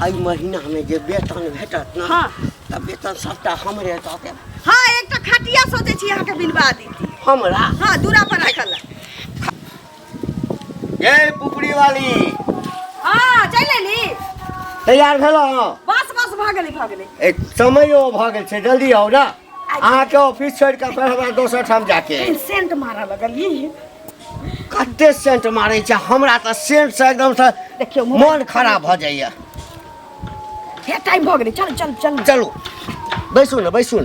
आई महीना में जे वेतन भेटत ना हाँ तब वेतन सबटा हमरे दते। हाँ एक तो खटिया सोचे छी अहाँ के बिनवा दी थी हमरा हाँ दूरा पर रखल ये पुपड़ी वाली हाँ चल ली तैयार भेलो बस बस भागले एक समयो भ गेल छै जल्दी आओ ना अहाँ के ऑफिस छोड़ के फिर हमरा दोसर ठाम जाके सेंट मारा लगलिए कते सेंट मारे छै हमरा त सेंट से एकदम से देखियो मन खराब भ जाइए। हे टाइम भ गेलै चल चल चल चलू बैसू ना बैसू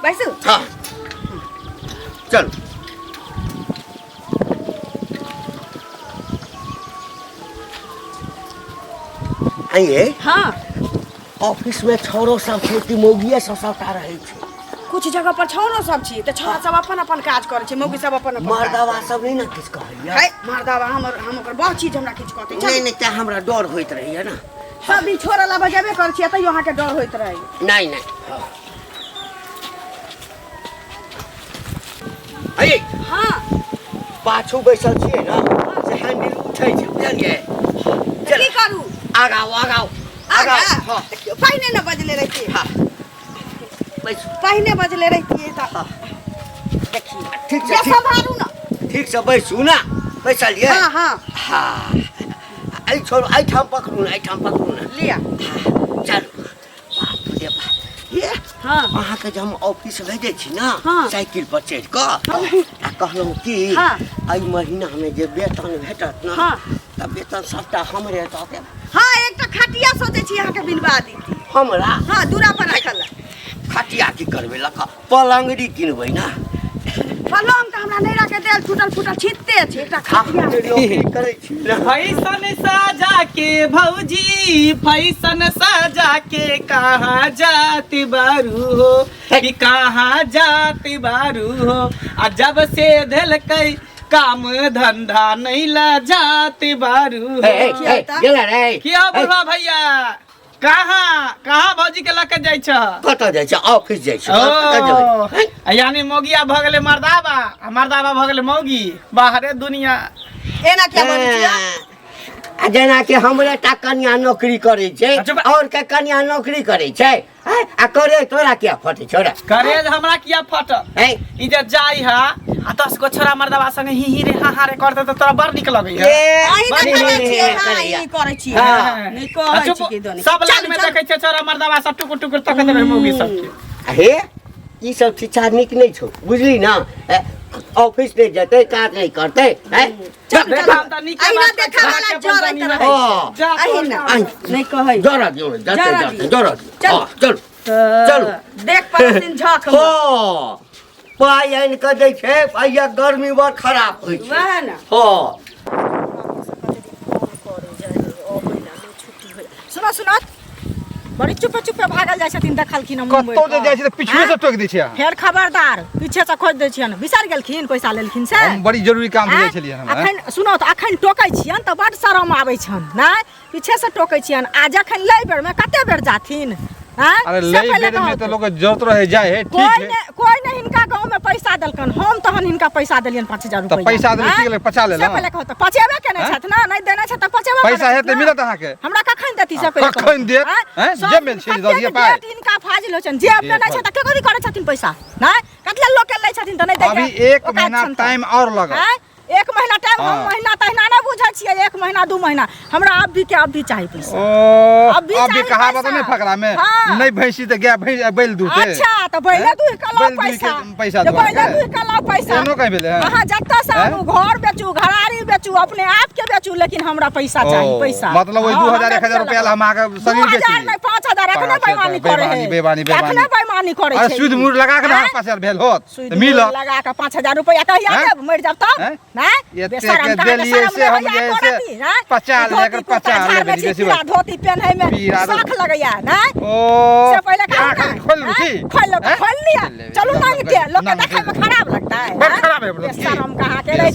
बैसू हाँ चलू आइए हाँ ऑफिस में छोरो सब छै कि मौगिए सब सबटा रहै छै। कुछ जगह पर छौनो सब छी त छौरा सब अपन अपन काज करे छै मौगी सब अपन अपन मर्दवा सब नहीं ना किछ कहैया है मर्दवा हम ओकर बहुत चीज हमरा किछ कहते नहीं नहीं त हमरा डर होइत रहैया ना सब दिन छोरा ला बजाबे कर छी त यहाँ के डर होइत रहे नहीं नहीं आइए हाँ पाछू बैसल छियै ना से हैंडल उठै छै बुझलियै की करू आगाओ हाँ पहिने न बजले रहती हाँ बैसू पहिने बजले रहती त देखिए ठीक ये छै संभालू ना ठीक से बैसू ना बैसलिए हाँ हाँ हाँ आई छोड़ आई ठाम पकड़ू ना लिया चलू बाप रे बाप ये हाँ अहाँ के जब हम ऑफिस भेजे छी ना हाँ। साइकिल पर चढ़ क आ कहलहुँ कि हाँ। आई महीना में जे वेतन भेटत ना हाँ। तब वेतन सबटा हमरे दते। हाँ एक तो खटिया सोचे छी अहाँ के बिनवा दी थी हमरा हाँ दूरा पर रखल खटिया की करबे लका पलंगड़ी किनबै ना पलंग का हमरा नैरा के देल फूटल छिटते छै एकटा खटिया नौकरी करै छी ना फैशन साजा के भौजी फैशन साजा के कहाँ जाती बारू हो कि कहाँ जाती बारू हो आ जब से धलकै काम धंधा नहीं ला जाती बारू हो गेला रे किया बुढ़वा भैया कहाँ भौजी के लके जाय छ कतऽ जाइ छै ऑफिस जाइ छै कतऽ जेबै यानी मौगिया भ गेलै मर्दाबा आ मर्दाबा भ गेलै मौगी बाहरे दुनिया एना क्या बनै छियै आ जेना कि हमरे टा कन्या नौकरी करे छै और के कन्या नौकरी करे छै आ करे तोरा क्या फटे छोरा करेज हमरा किया फट हैं ई जे जाई हा आ 10 गो छोरा मर्दाबा संगे ही रे हा रे करते त तोरा बड़ निक लगै है आइ न करै छियै हाँ ई करै छियै नहीं कहै छी कि दोनी सब लाइन में देखै छै छोरा मर्दाबा सब टुकुर टुकुर तकत रहे मौगी सब के हे ई सब शिक्षा नीक नहीं छौ बुझली ना ऑफिस नहीं जते काज नहीं करते हैं देखा त निक आइ न बात देखा वाला जरत रहे जा आइ न नहीं कहै जरा दियो जाते जरा चल चल देख पर दिन झक हो पाई आइन के दै छै पाइया गर्मी बड़ खराब होइ छै वह ना हो सुनो सुनो बड़ी चुपे भागल जाइ छथिन देखलखिन हम कतौ जे जाइ छै त पीछे से टोक दै छै फेर खबरदार पीछे से खोज दै छियन बिसर गेलखिन पैसा लेलखिन से हम बड़ी जरूरी काम जाइ छलियै हम अखन सुनो त अखन टोकै छियन त बड शरम आबै छन नै पीछे से टोकै छियन आज अखन लै बेर में कते बेर जाथिन अरे ले बेर में त लोग जरूरत रहे जाए है ठीक है कोई नहीं हिनका गांव में पैसा देलकन हम तहन हिनका पैसा देलियन 5000 रुपया त पैसा देले की गेले 50 लेला से पहले कहत पचेबे केने छथ ना नहीं देना छ त पचेबे पैसा है त मिलत अहाँ के हमरा कखन देती से पहले कखन देत हैं जे मिल छै द दिए पाए हिनका फाजिल हो छन जे अपने नहीं छ त के करी करे छथिन पैसा ना कतले लोग के लै छथिन त नहीं दे अभी 1 महीना टाइम और लगा 1 महीना टाइम हम महीना तहिना ना बुझै छियै 1 महीना 2 महीना हमरा अब भी चाहिए पैसा ओ अब भी कहावत नहीं फकरा में नहीं भैंसी त गाय भैंस बैल दूध अच्छा त बैल दूध का लो पैसा पैसा तो बैल दूध का लो पैसा एनो कहि भेले हां जत्ता सानू घर बेचू घरारी बेचू अपने आप के बेचू लेकिन हमरा पैसा चाहिए पैसा मतलब वही 2000 1000 रुपया ला हम आके शरीर बेची 2000 नहीं 5000 एखने बेईमानी करे है बेईमानी एखने बेईमानी करे अरे सूद मूर लगा के 5000 भेल होत त मिल लगा के 5000 रुपया कहिया देब मर जाब तब ना के देलिए से हम जैसे 50 लेकर 50 ले बेची बेसी बात धोती पहने में शौक लगैया ना ओ से पहले का खोल लूटी खोल लिया चलो मांग के लोग के देखे में खराब लगता है बड़ खराब है मतलब शर्म कहां के रही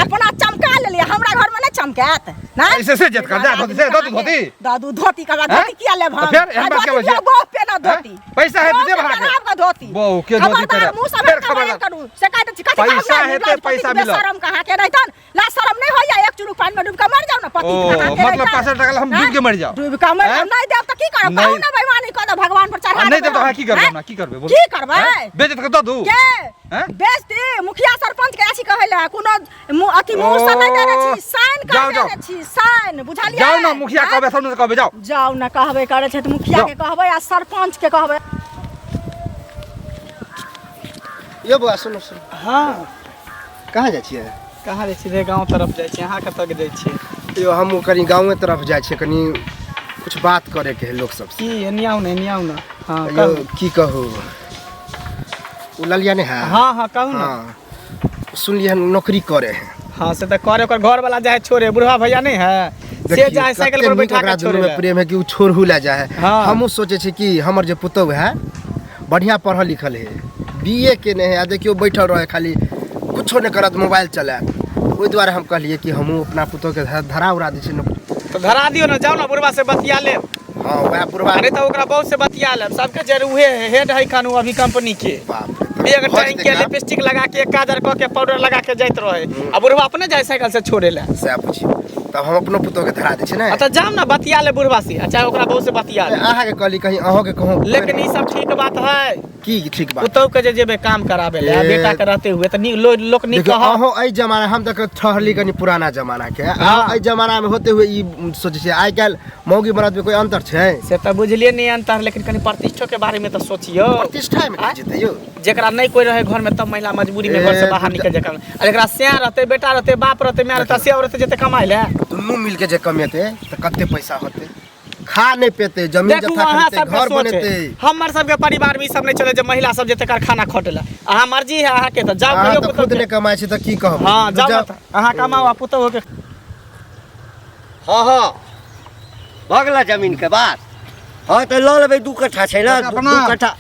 अपना चमका ले लिया हमरा घर में नहीं चमकात ना ऐसे से जत कर जा धोती से धोती दादू धोती का धोती किया ले भाग फिर हम बात के बजे वो पे ना धोती पैसा है दे भाग का धोती बहु के धोती कर फिर खबर करू से कहते पैसा है ते पैसा मिला शर्म कहां के रहतन ला शरम नहीं होइया 1 चुरुक पानी में डूब के मर जाओ ना पति मतलब 65 टका हम डूब के मर जाओ डूब के मर जाओ नहीं देब त की करब कहू ना बेईमानी कर दे भगवान पर चढ़ा नहीं देब त की करबे ना की करबे बोल की करबे बेच त दो के बेचती मुखिया सरपंच के ऐसी कहैला कोनो अथी मुंह से नहीं देने छी साइन कर देने छी साइन बुझलिए जाओ ना मुखिया कहबे सब कहबे जाओ ना कहबे करे छै त मुखिया के कहबे आ सरपंच के कहबे ये बुआ सुनो सुनो हाँ कहाँ जाइ छियै कहाँ जाइ छियै गाँव तरफ जाइ छियै अहाँ कतऽ जाइ छियै यो हम कनी गाँवे तरफ जाइ छियै कनी कुछ बात करे के है लोग सब से की एनिया ना हाँ यो की कहू उ ललिया ने है हाँ हाँ कहू ना हाँ सुनलिए नौकरी करे है हाँ से तो करे ओकर घर वाला जाए छोड़े बुढ़वा भैया नहीं है से जाए साइकिल पर बैठा के छोड़े में प्रेम है कि उ छोड़हु ले जाए हाँ। हमहु सोचे छी कि हमर जे पुतौ है बढ़िया पढ़ल लिखल है बीए के ने है देखियो बैठल रहे खाली कुछो नहीं करत मोबाइल चलात ओइ द्वारे हम कहलिए कि हमहु अपना पुतौ के धरा उड़ा दै छी नौकरी तो धरा दियो ना जाओ ना बुढ़वा से बतिया ले हाँ वह बुढ़वा अरे तो ओकरा बहुत से बतिया ले सबके जरूर हेड है खानू अभी कंपनी के बाप एक टाइम के लिपस्टिक लगा के काजर क के पाउडर लगा के जाइत रहे अब बुढ़वा अपने जाए साइकिल से छोड़े ले से पूछी तब हम अपनो पुतौ के धरा दै छी ना अच्छा जाओ ना बतिया ले बुढ़वा से अच्छा ओकरा बहुत से बतिया ले अहाँ के कहली कहीं अहों के कहूं लेकिन ई सब ठीक बात है की ठीक बात पुतौ के जेबे काम कराबे ले बेटा के रहते हुए त लोग नहीं कह अहों एई जमाना हम तक ठहरली कनी पुराना जमाना के हाँ। एई जमाना में होते हुए ई सोचे छै आइ काल मौगी मरद में कोई अंतर छै से त बुझलिए नहीं अंतर लेकिन कनी प्रतिष्ठा के बारे में तो सोचियो प्रतिष्ठा में जेते यो जेकरा नहीं कोई रहे घर में तब महिला मजबूरी में घर से बाहर निकल जाए और एकरा से रहते बेटा रहते बाप रहते मां रहते से रहते जते कमाई ले दुनू मिल के जे कमेते त कते पैसा होते खा नहीं पेते जमीन देखू जथा अहाँ खरीदते सबके घर सोच बनेते है हमर सबके परिवार में ई सब नहीं चले जे महिला सब जते कारखाना खटेला अहाँ मर्जी है अहाँ के त जाओ अहाँ कहियो त पुतौ खुद ने कमाई छै त की कहब हां जाओ ना त अहाँ कमाओ पुतौ हो के हाँ हाँ भगला जमीन के बात हाँ तो लऽ लेबै 2 कट्ठा छै ना 2 कट्ठा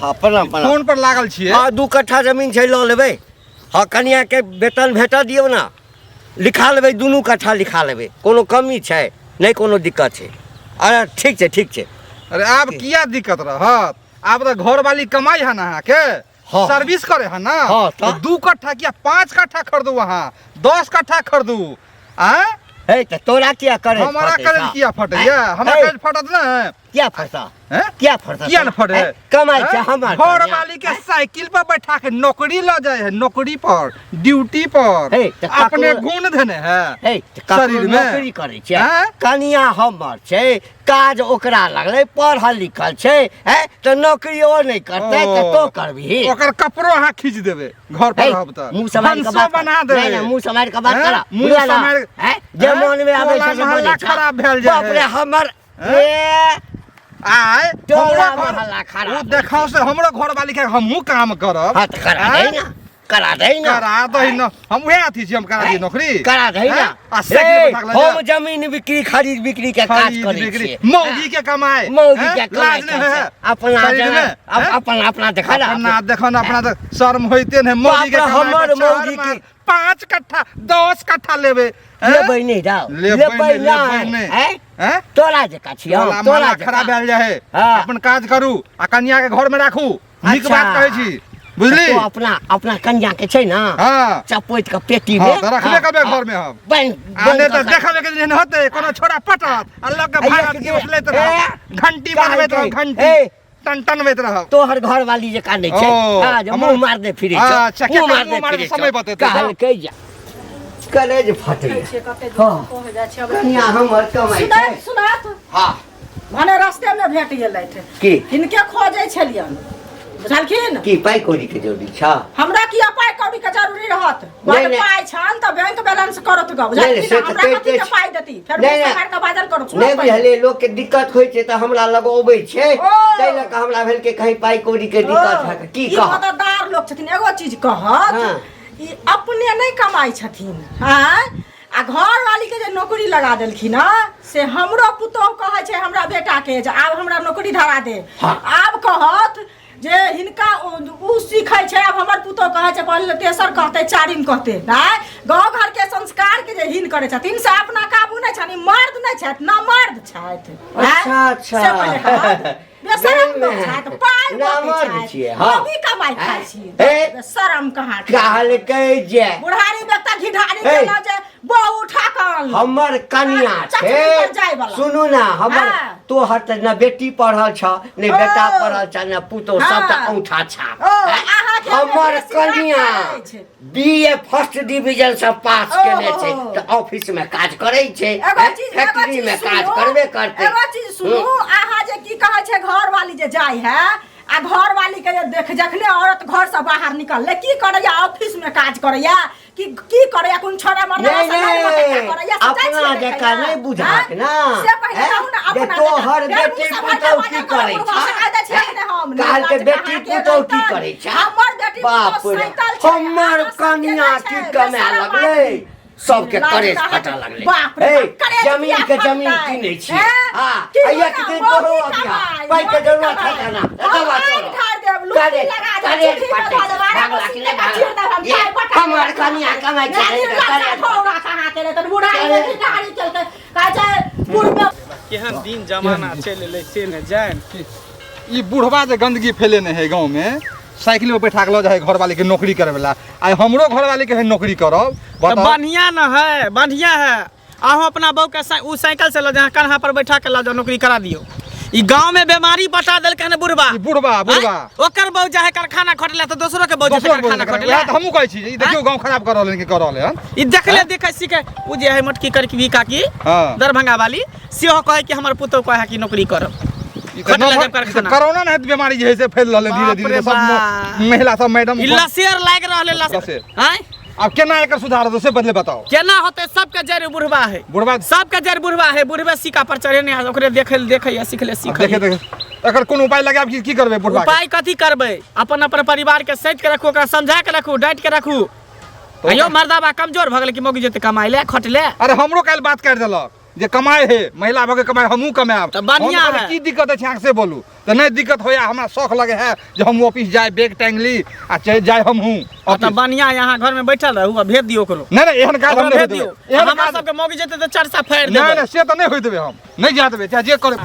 हाँ प्रणाम प्रणाम फोन पर लागल छियै हाँ 2 कट्ठा जमीन छै लऽ लेबै हाँ कनिया के वेतन भेटा दियौ ना लिखा लेबै 2 कट्ठा लिखा लेबै कोनो कमी छै नहीं कोनो दिक्कत छै अरे ठीक छै अरे आब किया दिक्कत रहत आब तो घर वाली कमाई है ना के हाँ। सर्विस करे है ना हाँ, तो? 2 कट्ठा किया 5 कट्ठा खरीदू वहाँ 10 कट्ठा खरीदू आ है तो तोरा क्या करे हमारा करे किया फटैया हमरा करे फटत ना क्या फटा हैं? क्या फटा किया न फटे कमाई छै हमर घर वाली के साइकिल पर बैठा के नौकरी ल जाए है नौकरी पर ड्यूटी पर हे, तो अपने ककरो- गुण धने है है शरीर में नौकरी करे छै हैं? कनिया हमर छै काज ओकरा लगले पढ़ल लिखल छै है तो नौकरी ओ नहीं करते तो तो करबी ओकर कपड़ो अहाँ खींच देबे घर पर रहब त मुंह समार के हंसो बात बना दे नहीं मुंह समार के बात हैं? करा मुंह समार है जे मन में आवे टोला छै से मोहल्ला बोले छै खराब भेल जाए बाप रे है। हमर हैं? ए आय टोला हमरो घर- मोहल्ला खराब उ देखाओ से हमरो घर वाली के हमहू काम करब हां तो करा हैं? दे ना करा दे ना करा दही न हम उहे अथी छी हम करा दी नौकरी करा दे ना हैं? आ साइकिल पर हम जमीन बिक्री खरीद बिक्री के काज खरीद करे बिक्री छियै मौगी के कमाए मौगी हैं? के कमाई लाज नहीं है अपना शरीर में, हैं? अपना देखा ना अपना देखो ना अपना तो शर्म होइते नहीं मौगी के बाप रे, कमाए हमर पर चार मौगी मार, के- 5 कट्ठा 10 कट्ठा लेबे हैं? लेबै नहीं जाओ लेबै नहीं नहीं। हैं हैं? तोरा जका छियौ टोला तोरा मोहल्ला जका खराब भेल जाए है हाँ। अपन काज करू आ कन्या के घर में राखू नीक अच्छा। बात कहै छी बुझली तो अपना कन्या के छै ना हाँ चपोइत के पेटी हाँ, में तो रखबे करबे घर में हम आने तो देखावे के दिन होते कोनो छोरा पटत आ लग के भागत के उछलैत रह घंटी बजबैत रह घंटी टन टन बैत रह तोहर घर वाली जका नहीं छै ओ, हां जे हमर- मुंह मार दे फिरे अच्छा, छै क्या मुंह मार मुंह मार दे दे, समय बतेतै कहल तो। कहि जा कलेज फटे कन्या हमर कमाई छै सुनात हां भने रास्ते में भेट गेलैथ की हिनके खोजै छलियन बुझलखिन की पाई कौड़ी के जरूरी छ हमरा किया पाई कौड़ी के जरूरी रहत नहीं, बड़ नहीं। पाई छन त बैंक बैलेंस करत ग नहीं, नहीं, से बुझलखिन तो हमरा कथि के कहिते पाई देती फेर नहीं, नहीं। सरकार के बाजार करू नहीं बुझले लोग के दिक्कत होय छै त हमरा लगोबै छै ओ। तै लक हमरा भेल के कहीं पाई कौड़ी के दिक्कत है की ई कह मददगार लोग छथिन एगो चीज कहत हाँ। ई अपने नहीं कमाई छथिन हां आ घर वाली के जे नौकरी लगा देलखिन से हमरो पुतोह कहै छै हमरा बेटा के जे आब हमरा नौकरी धरा दे हाँ। आब कहत जे हिनका उ सीखै छै आब हमर पुतोह कहै छै पहले तेसर कहते चारिम कहते नहीं गांव घर के संस्कार के जे हिन करे छथिन से अपना काबू नहीं छनि मर्द नहीं छथि ना मर्द छथि अच्छा अच्छा से पहिले कहत। बेसन नामर्द छियै हाँ कमाई खाइ हे? छी शरम कहाँ कहलकै जे बुढ़ारी बेटा घिढारी देला जे बहु उठा कर हमर कन्या छै सुनू ना हमर तोहर त न बेटी पढ़ल छ न बेटा पढ़ल छ न पुतो सबटा औंठा छाप हमर कन्या बीए फर्स्ट डिवीजन से पास केने छै त ऑफिस में काज करै छै फैक्ट्री में काज करबे करतै एगो चीज सुनू अहाँ जे की कहै छै घर वाली जे जाय है आ घर वाली के जे देख जखले औरत घर से बाहर निकलले की करैया ऑफिस में काज करैया की करैया कोन छोरा मरना करैया अपना जका नहीं बुझाक ना से पहिले कहू ना अपना तोहर बेटी पुतौ की करै छै काल के बेटी पुतौ की करै छै हमर बेटी बाप रे हमर कन्या की कमे लगलै सबके करेज फटा लगले जमीन के जमीन किनै छी हां एक दिन तोरो अबिया पाई के जरूरत है ना दवा चलो करेज फटे भागला कि नहीं हमर कन्या कमाई छै करेज कहां के त बुढ़ा गाड़ी चलते का छै बुढ़ केहन दिन जमाना चल ले से न जान ई बुढ़वा जे गंदगी फैलेने है गांव में साइकिल में बैठा के लो जाए घर वाले के नौकरी करे वाला आई हमरो घर वाले के है नौकरी करब बढ़िया न है बढ़िया है अहो अपना बहू के उ साइकिल से लो जहां कन्हा पर बैठा के ला जाओ नौकरी करा दियो ई गांव में बीमारी बता देल के न बुढ़वा बुढ़वा ओकर बहू जाहे कारखाना खटले त दोसरो के बहू जाहे कारखाना खटले त हमहु कहै छी ई देखियो गांव खराब कर रहले के कर रहले हन ई देखले देखे सीखे उ जे है मटकी कर की काकी दरभंगा वाली सेहो कहे कि हमर पुतो कहे कि नौकरी करब कोरोना ने बीमारी जे है से फैल रहले धीरे धीरे सब महिला सब मैडम लसेर लाग रहले लसेर हैं अब केना एकर सुधार हो से बदले बताओ केना होते सबके जड़ बुढ़वा है सबके जड़ बुढ़वा है बुढ़वे सिक्का पर चढ़े ने ओकरे देखे सीखले देखे एकर कोन उपाय लगाब की करबे बुढ़वा उपाय कथी करबे अपन परिवार के सहित के रखू ओकरा समझा के रखू डांट के रखू अयो मर्दाबा कमजोर भ गेल कि मौगी जते कमाई ले खटले अरे हमरो काल बात कर देलक जे कमाए है महिला भगे कमाए हमहू कमाएब त बढ़िया है की दिक्कत है आंख से बोलू त नहीं दिक्कत होया हमरा शौक लगे है जे हम ऑफिस जाए बैग टांगली आ चल जाए हमहू त बढ़िया यहां घर में बैठल रहू भेज दियो करो नहीं एहन काज हम नहीं दियो हमरा सब के मौगी जते त चर्चा फाड़ देबे नहीं से त नहीं होय देबे हम नहीं जा देबे चाहे जे करे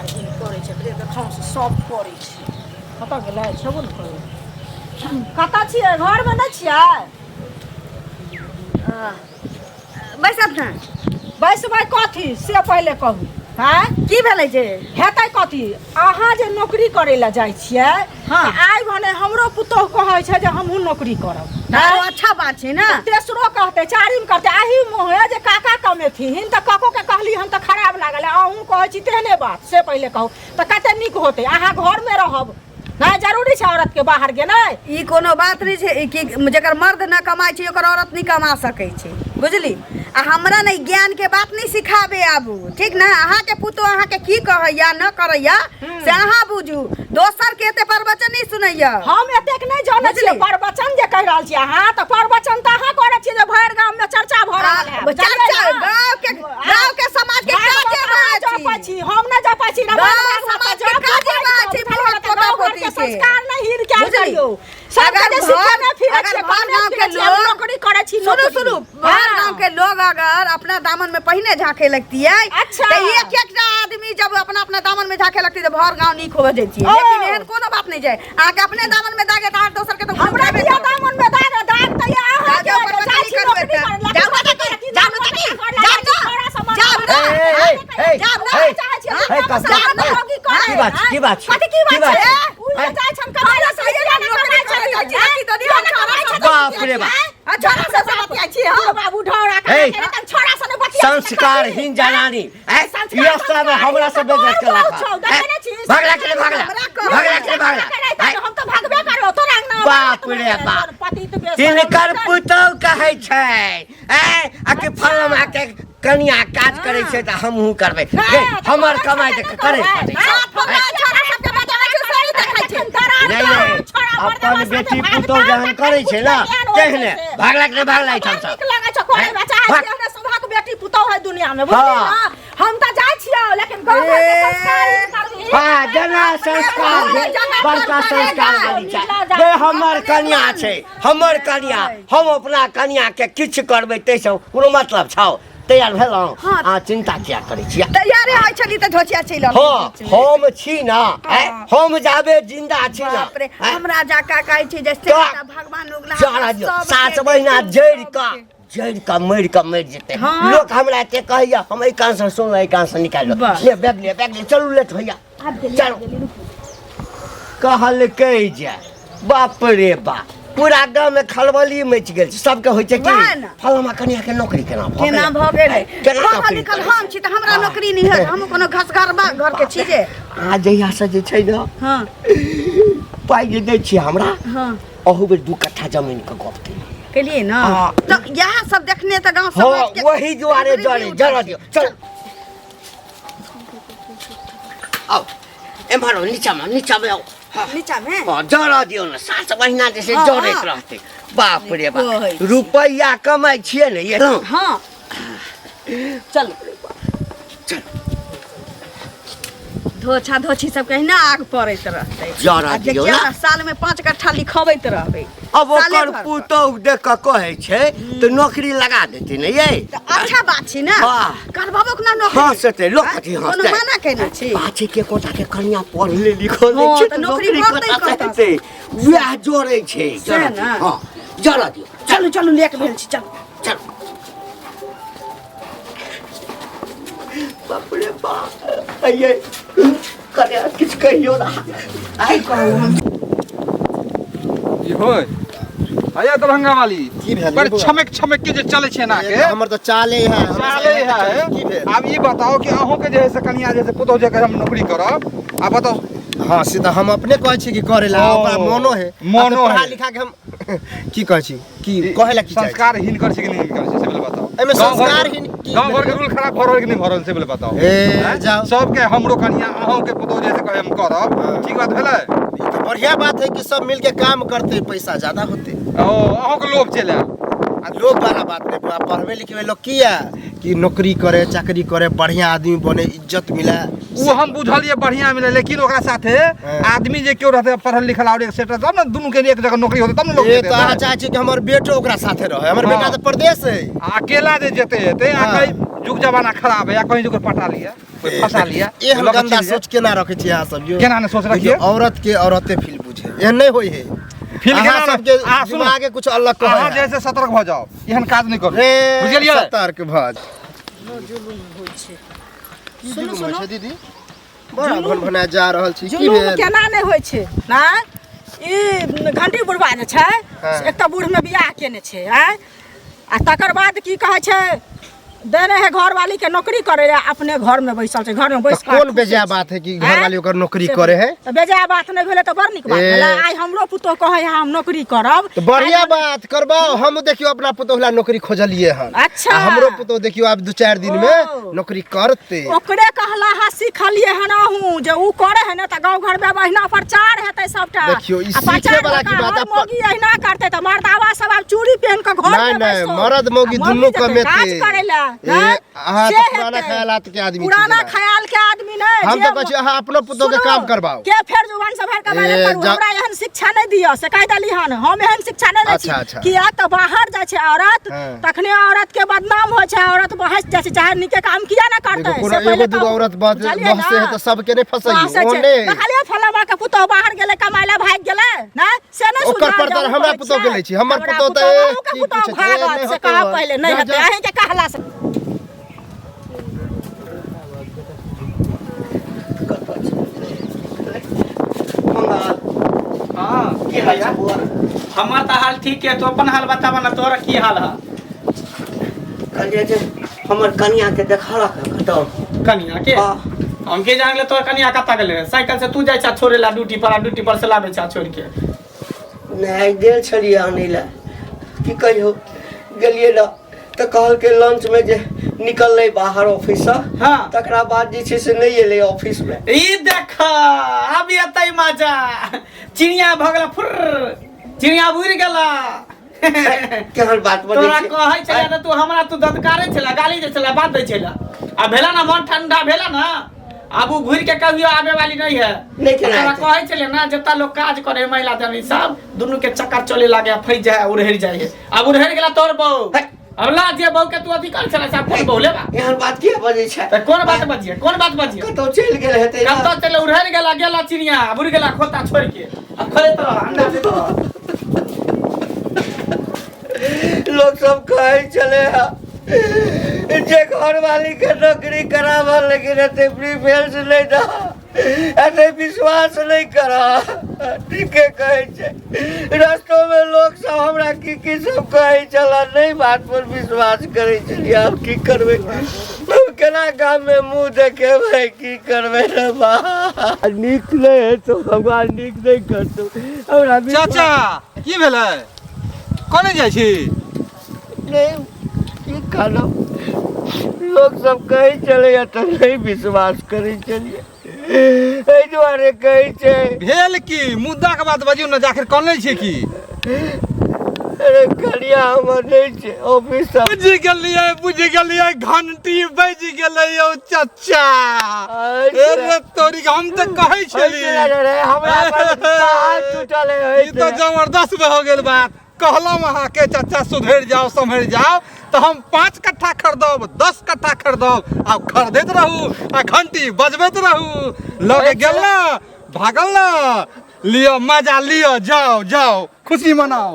छै देखौ सब करै छै कत गेलै छबो न करे कत छियै घर में न छियै बैसब ना बैसबै कथी से पहिले कहू हैं की भेलै जे हेतै कथी अहाँ जे नौकरी करे ला जाइ छियै आइ भने हमरो पुतोह कहै छै जे हमहूँ नौकरी करब अच्छा बात छै ना तेसरो कहतै चारिम करतै आही मोहे जे काका कमेथिन त कको के कहली हम त खराब लागल अहूँ कहै छी तेहने बात से पहिले कहू त कते नीक होतै अहाँ घर में रहब नहीं जरूरी छै औरत के बाहर गेनाइ ई कोनो बात नहीं छै कि जेकर मर्द न कमाई छै ओकर औरत नहीं कमा सकै छै बुझली आ हमरा नहीं ज्ञान के बात नहीं सिखाबे आबू ठीक ना अहाँ के पुतो अहाँ के की कहैया न करैया से अहाँ बुझू दोसर के एते प्रवचन नहीं सुनैया हम एतेक नहीं जानै छियै प्रवचन जे कह रहल छी अहाँ त प्रवचन त अहाँ करै छियै जे भरि गांव में चर्चा भ रहल है चर्चा गांव के समाज के काजे बात छी हम न जापै छी समाज के काजे बात छी पोता पोती संस्कार नहीं हिर क्या करियो अगर गांव के लोग नौकरी करे छी सुनो गांव के लोग अगर अपना दामन में पहिने झांके लगती है अच्छा तो एक आदमी जब अपना दामन में झांके लगती है भर गांव नीक हो जैती है लेकिन एहन कोनो बात नहीं जाए आके अपने दामन में दागे त दोसर के तो हमरा भी दामन में दाग त अहाँ के परवती करबे की बात बाप रे संस्कारहीन जनानी हमरा सब बाप रे बाप तिनकर पुतौह कहै छै फलमा के कनिया काज करे छै त हमहू करबै हमर कमाई देख करे अपन बेटी पुतौह जहन करे छै ना तेहने भागला हम सब बेटी पुतौह है दुनिया में हम त जाइ छियै लेकिन गांव के संस्कार हां जना संस्कार बड़का संस्कार वाली छै हमर कन्या छै हमर कन्या हम अपना कन्या के किछ करबै तै से कोनो मतलब छौ तैयार भेलौ चिंता किया करै छियै तैयार घरे आइ छली त धोचिया चलि हाँ हम छी ना हम जाबे जिंदा छी ना बाप रे हमरा जाका कहै छै जैसे भगवान उगला चारा दियो 7 महीना जड़ का मर जेते लोग हमरा एते कहैया हम ए कान से सुन ए कान से निकाल ले बैग ले चलू लेट भैया चलो कहल कह जाए बाप रे बाप पूरा गांव में खलबली मच गेल सबके होय छै कि फलमा कनिया के नौकरी केना भ गेलै केना लिखल हम छी त हमरा नौकरी नहीं है हम कोनो घसघरबा घर के छी जे आ जहिया से जे छै ना हां पाइ जे दै छी हमरा हां अहू बेर 2 कट्ठा जमीन के गप केलिए ना तो यह सब देखने त गांव सब वही दुआरे जरा दियो चल आओ एम्हारो नीचा में आओ नीचा में जरा दियो ना 7 महीना जैसे जड़त रहते बाप रे बाप रुपया कमाई छिए ने ये हां चल चल धोछा धोछी सब कहिना आग पड़ैत रहतै जरा दियो ना साल में 5 कट्ठा लिखबैत रहबै अब ओकर पुतौह देख के कहै छै तो नौकरी लगा देती ने ये अच्छा बात छी ना करबाबो के ना नौकरी हां से लोग कथि हंसते कोनो माना केने छी बाछे के कोटा के कन्या पढ़ले लिखल छै तो नौकरी करतै वह जोड़ै छै हां जरा दियो चलू लेके भेल छी चल बाप रे बाप आइए करे किछ कहियो ना आई कहू ई होय आया दरभंगा वाली की भेल पर छमक के जे चले छै ना के हमर तो चाले है की भेल अब ई बताओ कि अहों के जे है से कन्या जे से पुतौह जे हम नौकरी करब आ बताओ हाँ सीधा हम अपने कहै छी कि करे ला ओकरा मोनो है पढ़ा लिखा के हम की कहै छी कि कहे ला की संस्कारहीन कर छै कि नहीं कर छै से बोले बताओ एमे संस्कारहीन की गांव घर के रूल खराब भरल कि नहीं भरल से बोले बताओ ए जाओ सबके हमरो कन्या अहों के पुतौह जे से कहे हम करब ठीक बात भेलै ई तो बढ़िया बात है कि सब मिल के काम करते पैसा ज्यादा होते ओ अहों के लोभ चले आ लोग वाला बात नहीं पढ़वे लिखवे लोग किया कि नौकरी करे चाकरी करे बढ़िया आदमी बने इज्जत मिले वो हम बुझलिए बढ़िया मिले लेकिन ओकरा साथे आदमी जे क्यों रहते पढ़ल लिखल और एक सेटर तब ना दोनों के एक जगह नौकरी होते तब ना लोग ये तो आ चाहे छी कि हमर बेटो ओकरा साथे रहे हमर बेटा तो प्रदेश है अकेला जे जेते हेते आ कहीं जुग जमाना खराब है या कहीं जुग पटा लिया कोई फंसा लिया ये हम गंदा सोच केना रखे छी यहां सब यो केना ने सोच रखिए औरत के औरते फील बुझे एहन नहीं होई है फील केना सबके दिमाग के कुछ अलग कहे हां जैसे सतर्क हो जाओ एहन काज नहीं करो बुझलिए सतर्क भ जुलुम होय छै सुनो दीदी बड़ा भनभना जा रहल छी की जुलुम भेल केना नै होय छै ना ई घंटी बुढ़वा जे छै एक त बूढ़ में बियाह केने छै आ तकर बाद की कहै छै देने है घर वाली के नौकरी करे अपने घर में बैसल छै घर में बैस के कौन बेजा बात है कि घर वाली ओकर नौकरी करे है तो बेजा बात नहीं भेले तो बड़ निक बात भेला आई हमरो पुतो कहे हम नौकरी करब तो बढ़िया बात करबाओ हम देखियो अपना पुतोहला नौकरी खोजलिए हन अच्छा हमरो पुतो देखियो अब 2-4 दिन में नौकरी करते ओकरे कहला हा सिखलिए हन हूं जे उ करे है ना त गांव घर में बहिना प्रचार हेतै सबटा देखियो ई सीखे वाला की बात है मोगी एहिना करते त मर्दावा सब अब चूड़ी पहन के घर में नहीं मर्द मोगी दोनों कमेते काज करेला तो पुराना ख्यालात के आदमी पुराना ख्याल के आदमी नहीं हम तो कहै अहाँ अपनो पुतो के काम करबाओ के फेर जुबान से भर के बारे करू हमरा एहन शिक्षा नहीं दियो से कह दली हन हम एहन शिक्षा नहीं दै छी किया त बाहर जाय छै औरत तखने औरत के बदनाम होय छै औरत बहस जाय छै चाहे निके काम किया ना करतै से पहले एगो औरत बहसे है त सबके नहीं फसैयो ओने खाली फलामा के पुतो बाहर गेले कमाइला भाग गेले ना से नहीं सुन ओकर पर हमरा पुतो गेले छी हमर पुतो त की भागत से कहा पहले नहीं हेतै अहीं के कहला से हमार तो हाल ठीक है तो अपन हाल बतावा ना तोरा की हाल है कन्या जे हमर कन्या के देखला खटो कन्या के हम के जान ले तोर कन्या कता गेले साइकिल से तू जाय छ छोड़े ला ड्यूटी पर से लाबे छ छोड़ के नहीं गेल छलिए अनिला की कहियो गेलिए ना तो कहल के लंच में जे निकलले बाहर ऑफिस से हां तकरा बाद जे छै से नहीं एले ऑफिस में ई देख अब एतै मजा चिड़िया भगला फुर चिड़िया उड़ गेला केहन बात बजे तोरा कहै छले त तू हमरा तू ददकारे छला गाली दे छला बात दे छला आ भेला ना मन ठंडा भेला ना अब उ घुर के कहियो आवे वाली नहीं है तोरा कहै छले ना जता लोग काज करे महिला जनी सब दोनों के चक्कर चले लागे फै जाए उड़हर जाए अब उड़हर गेला तोर बहू अब ला दिया बहु के तू अथी कर छला से फोन बोले बा एहन बात किया बजै छै त कोन बात बजिए कतौ चलि गेल हेतै ना। कत चले उड़हर गेला गेला चिड़िया बुड़ गेला खोता छोड़ के अब खोले तो अंडा दे दो। लोग सब कहै छले जे घर वाली के नौकरी करावल लेकिन एते प्रीफेंस नहीं दा एते विश्वास नहीं करा। ठीके कहै छै रास्तों में लोग सब हमरा की सब कहै छला नहीं बात पर विश्वास करै छलिए। अब की करबै हम केना गाम में मुंह देखेबै की करबै रे बा नीक नहीं है तो भगवान नीक नहीं करतो हमरा चाचा की भेलै कोने जाइ छी नहीं की खाना लोग सब कहे चले तो नहीं विश्वास करे चलिए एहि दुआरे कहे छै। भेल की मुद्दा के बात बजियो न जाखिर कोने छी की अरे कलिया हमर नहीं छै ऑफिस सब बुझ गेलिए घंटी बज गेलै यौ चाचा। अरे तोरी हम त कहै छली अरे हमरा पर हाथ टूटल है ई तो जबरदस्त हो गेल बात। कहलहुँ अहाँके चाचा सुधरि जाओ सम्हरि जाओ तो हम 5 कट्ठा खरीदब 10 कट्ठा खरीदब आ खरीदैत रहू आ घंटी बजबैत रहू लगे गेल ना भागल ना लियो मजा लियो जाओ जाओ खुशी मनाओ।